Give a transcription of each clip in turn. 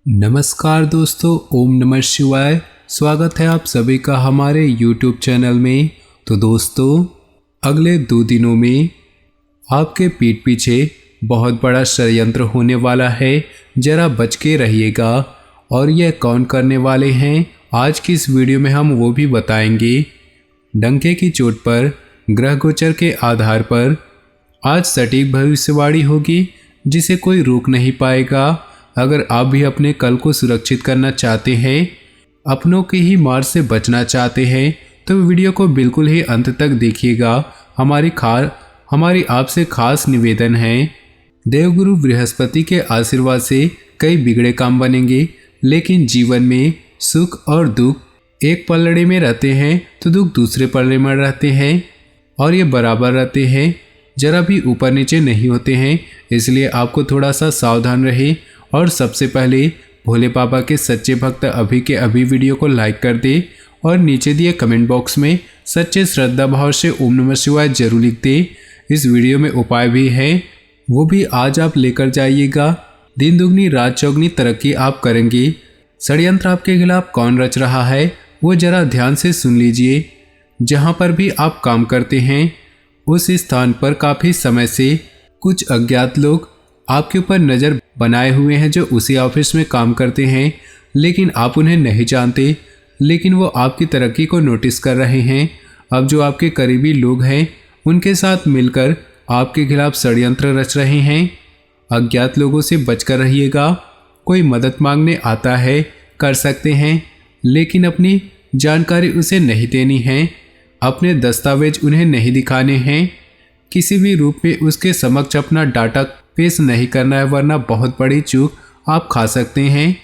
नमस्कार दोस्तों, ओम नमः शिवाय। स्वागत है आप सभी का हमारे YouTube चैनल में। तो दोस्तों, अगले 2 दिनों में आपके पीठ पीछे बहुत बड़ा षड्यंत्र होने वाला है। जरा बच के रहिएगा। और यह कौन करने वाले हैं, आज की इस वीडियो में हम वो भी बताएंगे। डंके की चोट पर ग्रह गोचर के आधार पर आज सटीक भविष्यवाणी होगी, जिसे कोई रोक नहीं पाएगा। अगर आप भी अपने कल को सुरक्षित करना चाहते हैं, अपनों की ही मार से बचना चाहते हैं, तो वीडियो को बिल्कुल ही अंत तक देखिएगा। हमारी आपसे खास निवेदन है। देवगुरु बृहस्पति के आशीर्वाद से कई बिगड़े काम बनेंगे, लेकिन जीवन में सुख और दुख एक पलड़े में रहते हैं तो दुख दूसरे पलड़े में रहते हैं, और ये बराबर रहते हैं, जरा भी ऊपर नीचे नहीं होते हैं। इसलिए आपको थोड़ा सा सावधान रहे। और सबसे पहले भोले बाबा के सच्चे भक्त अभी के अभी वीडियो को लाइक कर दे और नीचे दिए कमेंट बॉक्स में सच्चे श्रद्धा भाव से ओम नमः शिवाय जरूर लिख दे। इस वीडियो में उपाय भी है, वो भी आज आप लेकर जाइएगा। दिन दुगनी रात चौगनी तरक्की आप करेंगे। षड्यंत्र आपके खिलाफ कौन रच रहा है, वो जरा ध्यान से सुन लीजिए। जहाँ पर भी आप काम करते हैं, उस स्थान पर काफ़ी समय से कुछ अज्ञात लोग आपके ऊपर नज़र बनाए हुए हैं, जो उसी ऑफिस में काम करते हैं, लेकिन आप उन्हें नहीं जानते, लेकिन वो आपकी तरक्की को नोटिस कर रहे हैं। अब जो आपके करीबी लोग हैं, उनके साथ मिलकर आपके खिलाफ षड्यंत्र रच रहे हैं। अज्ञात लोगों से बचकर रहिएगा। कोई मदद मांगने आता है, कर सकते हैं, लेकिन अपनी जानकारी उसे नहीं देनी है। अपने दस्तावेज उन्हें नहीं दिखाने हैं। किसी भी रूप में उसके समक्ष अपना डाटा पेश नहीं करना है, वरना बहुत बड़ी चूक आप खा सकते हैं।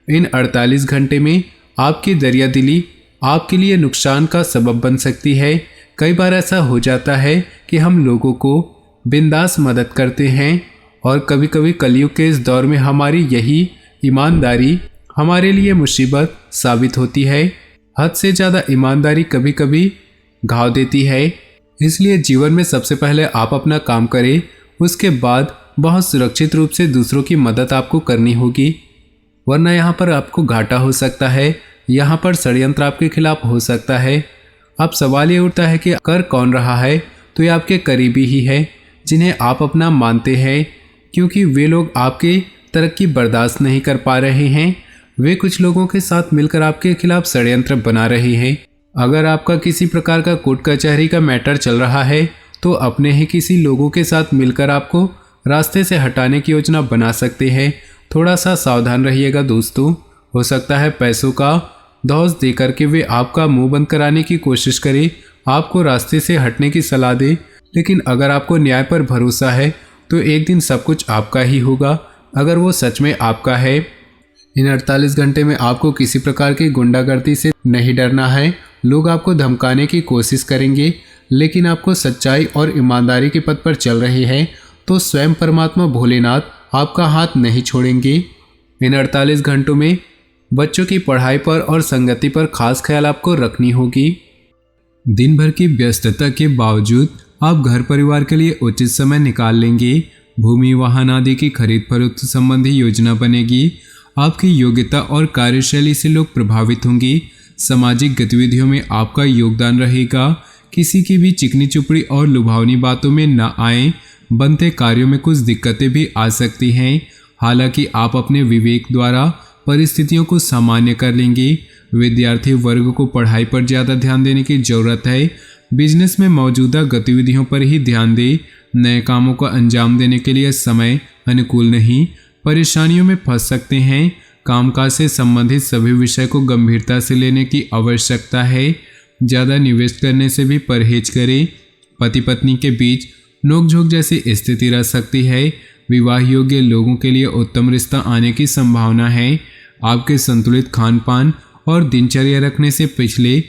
इन 48 घंटे में आपकी दरियादिली आपके लिए नुकसान का सबब बन सकती है। कई बार ऐसा हो जाता है कि हम लोगों को बिंदास मदद करते हैं, और कभी कभी कलयुग के इस दौर में हमारी यही ईमानदारी हमारे लिए मुसीबत साबित होती है। हद से ज़्यादा ईमानदारी कभी कभी घाव देती है। इसलिए जीवन में सबसे पहले आप अपना काम करें, उसके बाद बहुत सुरक्षित रूप से दूसरों की मदद आपको करनी होगी, वरना यहाँ पर आपको घाटा हो सकता है। यहाँ पर षड्यंत्र आपके खिलाफ हो सकता है। अब सवाल ये उठता है कि कर कौन रहा है, तो ये आपके करीबी ही है, जिन्हें आप अपना मानते हैं, क्योंकि वे लोग आपके तरक्की बर्दाश्त नहीं कर पा रहे हैं। वे कुछ लोगों के साथ मिलकर आपके खिलाफ षड्यंत्र बना रहे हैं। अगर आपका किसी प्रकार का कोर्ट कचहरी का मैटर चल रहा है, तो अपने ही किसी लोगों के साथ मिलकर आपको रास्ते से हटाने की योजना बना सकते हैं। थोड़ा सा सावधान रहिएगा दोस्तों। हो सकता है पैसों का दौस दे करके वे आपका मुंह बंद कराने की कोशिश करें, आपको रास्ते से हटने की सलाह दे, लेकिन अगर आपको न्याय पर भरोसा है तो एक दिन सब कुछ आपका ही होगा, अगर वो सच में आपका है। इन 48 घंटे में आपको किसी प्रकार की गुंडागर्दी से नहीं डरना है। लोग आपको धमकाने की कोशिश करेंगे, लेकिन आपको सच्चाई और ईमानदारी के पथ पर चल रहे हैं तो स्वयं परमात्मा भोलेनाथ आपका हाथ नहीं छोड़ेंगे। इन 48 घंटों में बच्चों की पढ़ाई पर और संगति पर खास ख्याल आपको रखनी होगी। दिन भर की व्यस्तता के बावजूद आप घर परिवार के लिए उचित समय निकाल लेंगे। भूमि वाहन आदि की खरीद फरोख्त संबंधी योजना बनेगी। आपकी योग्यता और कार्यशैली से लोग प्रभावित होंगे। सामाजिक गतिविधियों में आपका योगदान रहेगा। किसी की भी चिकनी चुपड़ी और लुभावनी बातों में न आए। बनते कार्यों में कुछ दिक्कतें भी आ सकती हैं, हालांकि आप अपने विवेक द्वारा परिस्थितियों को सामान्य कर लेंगे। विद्यार्थी वर्ग को पढ़ाई पर ज़्यादा ध्यान देने की ज़रूरत है। बिजनेस में मौजूदा गतिविधियों पर ही ध्यान दें। नए कामों को अंजाम देने के लिए समय अनुकूल नहीं। परेशानियों में फंस सकते हैं। कामकाज से संबंधित सभी विषय को गंभीरता से लेने की आवश्यकता है। ज़्यादा निवेश करने से भी परहेज करें। पति पत्नी के बीच नोकझोंक जैसी स्थिति रह सकती है। विवाह योग्य लोगों के लिए उत्तम रिश्ता आने की संभावना है। आपके संतुलित खान पान और दिनचर्या रखने से पिछले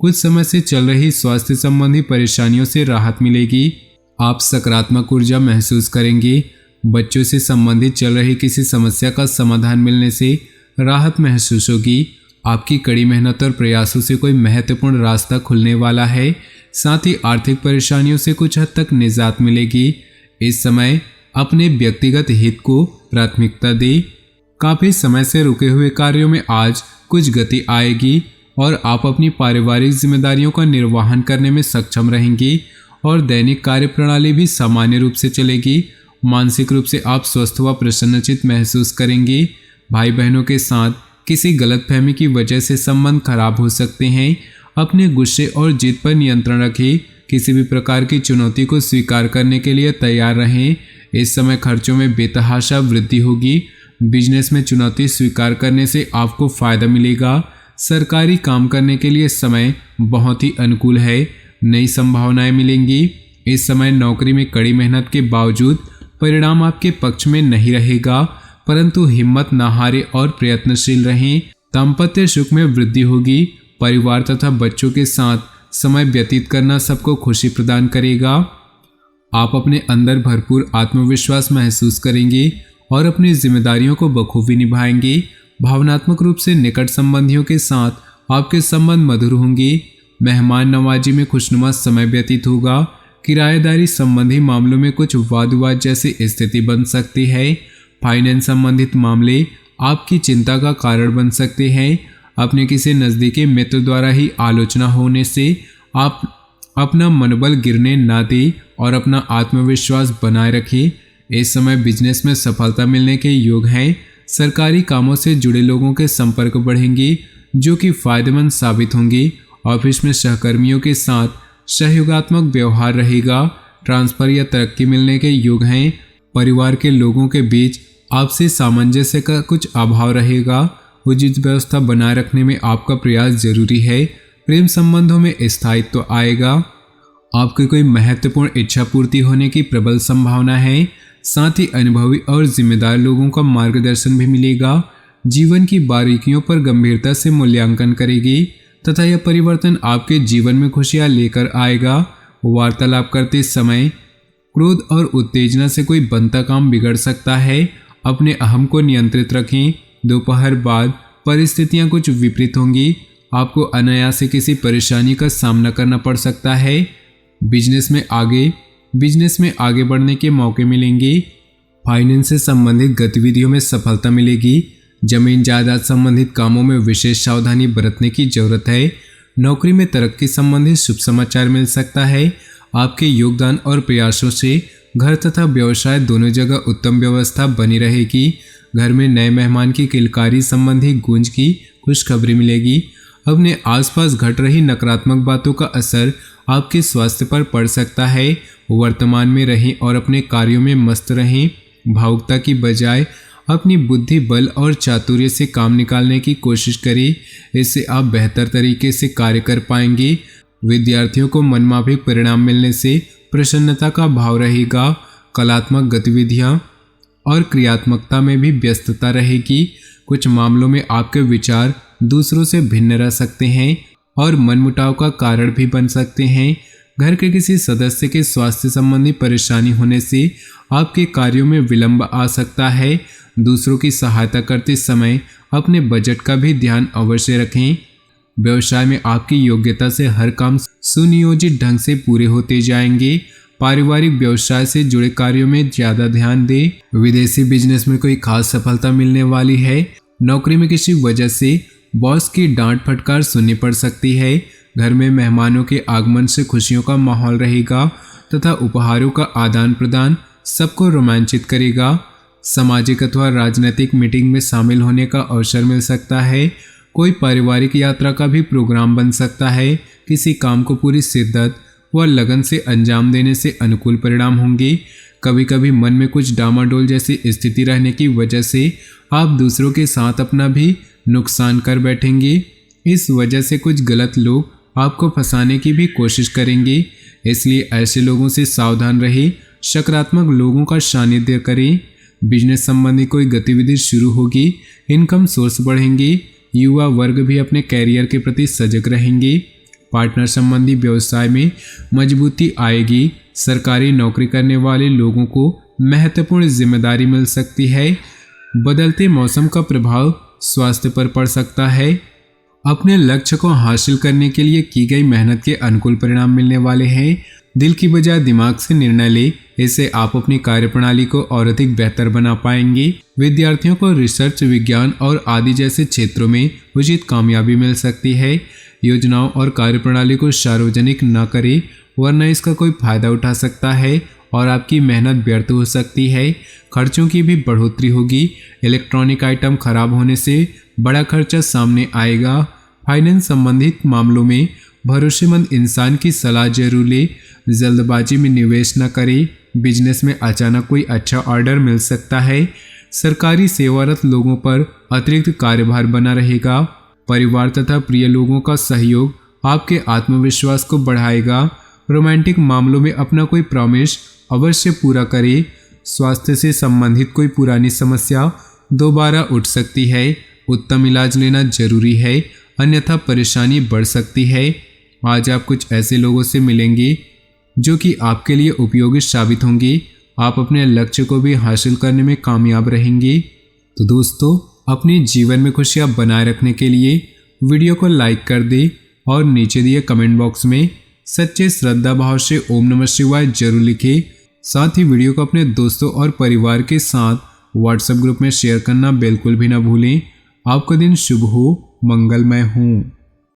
कुछ समय से चल रही स्वास्थ्य संबंधी परेशानियों से राहत मिलेगी। आप सकारात्मक ऊर्जा महसूस करेंगे। बच्चों से संबंधित चल रही किसी समस्या का समाधान मिलने से राहत महसूस होगी। आपकी कड़ी मेहनत और प्रयासों से कोई महत्वपूर्ण रास्ता खुलने वाला है। साथ ही आर्थिक परेशानियों से कुछ हद तक निजात मिलेगी। इस समय अपने व्यक्तिगत हित को प्राथमिकता दें। काफ़ी समय से रुके हुए कार्यों में आज कुछ गति आएगी और आप अपनी पारिवारिक जिम्मेदारियों का निर्वहन करने में सक्षम रहेंगी और दैनिक कार्य प्रणाली भी सामान्य रूप से चलेगी। मानसिक रूप से आप स्वस्थ व प्रसन्नचित महसूस करेंगे। भाई बहनों के साथ किसी गलतफहमी की वजह से संबंध खराब हो सकते हैं। अपने गुस्से और जिद पर नियंत्रण रखें। किसी भी प्रकार की चुनौती को स्वीकार करने के लिए तैयार रहें। इस समय खर्चों में बेतहाशा वृद्धि होगी। बिजनेस में चुनौती स्वीकार करने से आपको फायदा मिलेगा। सरकारी काम करने के लिए समय बहुत ही अनुकूल है। नई संभावनाएं मिलेंगी। इस समय नौकरी में कड़ी मेहनत के बावजूद परिणाम आपके पक्ष में नहीं रहेगा, परंतु हिम्मत न हारे और प्रयत्नशील रहें। दाम्पत्य सुख में वृद्धि होगी। परिवार तथा बच्चों के साथ समय व्यतीत करना सबको खुशी प्रदान करेगा। आप अपने अंदर भरपूर आत्मविश्वास महसूस करेंगे और अपनी जिम्मेदारियों को बखूबी निभाएंगे। भावनात्मक रूप से निकट संबंधियों के साथ आपके संबंध मधुर होंगे। मेहमान नवाजी में खुशनुमा समय व्यतीत होगा। किराएदारी संबंधी मामलों में कुछ वाद विवाद जैसी स्थिति बन सकती है। फाइनेंस संबंधित मामले आपकी चिंता का कारण बन सकते हैं। अपने किसी नज़दीकी मित्र द्वारा ही आलोचना होने से आप अपना मनोबल गिरने ना दें और अपना आत्मविश्वास बनाए रखें। इस समय बिजनेस में सफलता मिलने के योग हैं। सरकारी कामों से जुड़े लोगों के संपर्क बढ़ेंगे जो कि फायदेमंद साबित होंगे। ऑफिस में सहकर्मियों के साथ सहयोगात्मक व्यवहार रहेगा। ट्रांसफर या तरक्की मिलने के योग हैं। परिवार के लोगों के बीच आपसी सामंजस्य का कुछ अभाव रहेगा। उचित व्यवस्था बनाए रखने में आपका प्रयास जरूरी है। प्रेम संबंधों में स्थायित्व आएगा। आपकी कोई महत्वपूर्ण इच्छा पूर्ति होने की प्रबल संभावना है। साथ ही अनुभवी और जिम्मेदार लोगों का मार्गदर्शन भी मिलेगा। जीवन की बारीकियों पर गंभीरता से मूल्यांकन करेगी तथा यह परिवर्तन आपके जीवन में खुशियां लेकर आएगा। वार्तालाप करते समय क्रोध और उत्तेजना से कोई बनता काम बिगड़ सकता है। अपने अहम को नियंत्रित रखें। दोपहर बाद परिस्थितियां कुछ विपरीत होंगी। आपको अनायास से किसी परेशानी का सामना करना पड़ सकता है। बिजनेस में आगे बढ़ने के मौके मिलेंगे। फाइनेंस से संबंधित गतिविधियों में सफलता मिलेगी। जमीन जायदाद संबंधित कामों में विशेष सावधानी बरतने की जरूरत है। नौकरी में तरक्की संबंधित शुभ समाचार मिल सकता है। आपके योगदान और प्रयासों से घर तथा व्यवसाय दोनों जगह उत्तम व्यवस्था बनी रहेगी। घर में नए मेहमान की किलकारी संबंधी गूंज की खुशखबरी मिलेगी। अपने आसपास घट रही नकारात्मक बातों का असर आपके स्वास्थ्य पर पड़ सकता है। वर्तमान में रहें और अपने कार्यों में मस्त रहें। भावुकता की बजाय अपनी बुद्धि बल और चातुर्य से काम निकालने की कोशिश करें। इससे आप बेहतर तरीके से कार्य कर पाएंगे। विद्यार्थियों को मनमाफिक परिणाम मिलने से प्रसन्नता का भाव रहेगा। कलात्मक गतिविधियां और क्रियात्मकता में भी व्यस्तता रहेगी। कुछ मामलों में आपके विचार दूसरों से भिन्न रह सकते हैं और मनमुटाव का कारण भी बन सकते हैं। घर के किसी सदस्य के स्वास्थ्य संबंधी परेशानी होने से आपके कार्यों में विलंब आ सकता है। दूसरों की सहायता करते समय अपने बजट का भी ध्यान अवश्य रखें। व्यवसाय में आपकी योग्यता से हर काम सुनियोजित ढंग से पूरे होते जाएंगे। पारिवारिक व्यवसाय से जुड़े कार्यों में ज्यादा ध्यान दें। विदेशी बिजनेस में कोई खास सफलता मिलने वाली है। नौकरी में किसी वजह से बॉस की डांट फटकार सुननी पड़ सकती है। घर में मेहमानों के आगमन से खुशियों का माहौल रहेगा तथा उपहारों का आदान प्रदान सबको रोमांचित करेगा। सामाजिक अथवा राजनीतिक मीटिंग में शामिल होने का अवसर मिल सकता है। कोई पारिवारिक यात्रा का भी प्रोग्राम बन सकता है। किसी काम को पूरी शिद्दत व लगन से अंजाम देने से अनुकूल परिणाम होंगे। कभी कभी मन में कुछ डामाडोल जैसी स्थिति रहने की वजह से आप दूसरों के साथ अपना भी नुकसान कर बैठेंगे। इस वजह से कुछ गलत लोग आपको फंसाने की भी कोशिश करेंगे, इसलिए ऐसे लोगों से सावधान रहें। सकारात्मक लोगों का सानिध्य करें। बिजनेस संबंधी कोई गतिविधि शुरू होगी। इनकम सोर्स बढ़ेंगे। युवा वर्ग भी अपने कैरियर के प्रति सजग रहेंगे। पार्टनर संबंधी व्यवसाय में मजबूती आएगी। सरकारी नौकरी करने वाले लोगों को महत्वपूर्ण जिम्मेदारी मिल सकती है। बदलते मौसम का प्रभाव स्वास्थ्य पर पड़ सकता है। अपने लक्ष्य को हासिल करने के लिए की गई मेहनत के अनुकूल परिणाम मिलने वाले हैं। दिल की बजाय दिमाग से निर्णय ले, इससे आप अपनी कार्यप्रणाली को और अधिक बेहतर बना पाएंगे। विद्यार्थियों को रिसर्च, विज्ञान और आदि जैसे क्षेत्रों में उचित कामयाबी मिल सकती है। योजनाओं और कार्यप्रणाली को सार्वजनिक न करें, वरना इसका कोई फायदा उठा सकता है और आपकी मेहनत व्यर्थ हो सकती है। खर्चों की भी बढ़ोतरी होगी। इलेक्ट्रॉनिक आइटम खराब होने से बड़ा खर्चा सामने आएगा। फाइनेंस संबंधित मामलों में भरोसेमंद इंसान की सलाह जरूर ले। जल्दबाजी में निवेश न करें। बिजनेस में अचानक कोई अच्छा ऑर्डर मिल सकता है। सरकारी सेवारत लोगों पर अतिरिक्त कार्यभार बना रहेगा। परिवार तथा प्रिय लोगों का सहयोग आपके आत्मविश्वास को बढ़ाएगा। रोमांटिक मामलों में अपना कोई प्रॉमिस अवश्य पूरा करें। स्वास्थ्य से संबंधित कोई पुरानी समस्या दोबारा उठ सकती है। उत्तम इलाज लेना जरूरी है, अन्यथा परेशानी बढ़ सकती है। आज आप कुछ ऐसे लोगों से मिलेंगे जो कि आपके लिए उपयोगी साबित होंगे। आप अपने लक्ष्य को भी हासिल करने में कामयाब रहेंगे। तो दोस्तों, अपने जीवन में खुशियां बनाए रखने के लिए वीडियो को लाइक कर दें और नीचे दिए कमेंट बॉक्स में सच्चे श्रद्धा भाव से ओम नमः शिवाय जरूर लिखें। साथ ही वीडियो को अपने दोस्तों और परिवार के साथ व्हाट्सएप ग्रुप में शेयर करना बिल्कुल भी ना भूलें। आपका दिन शुभ हो, मंगलमय हो।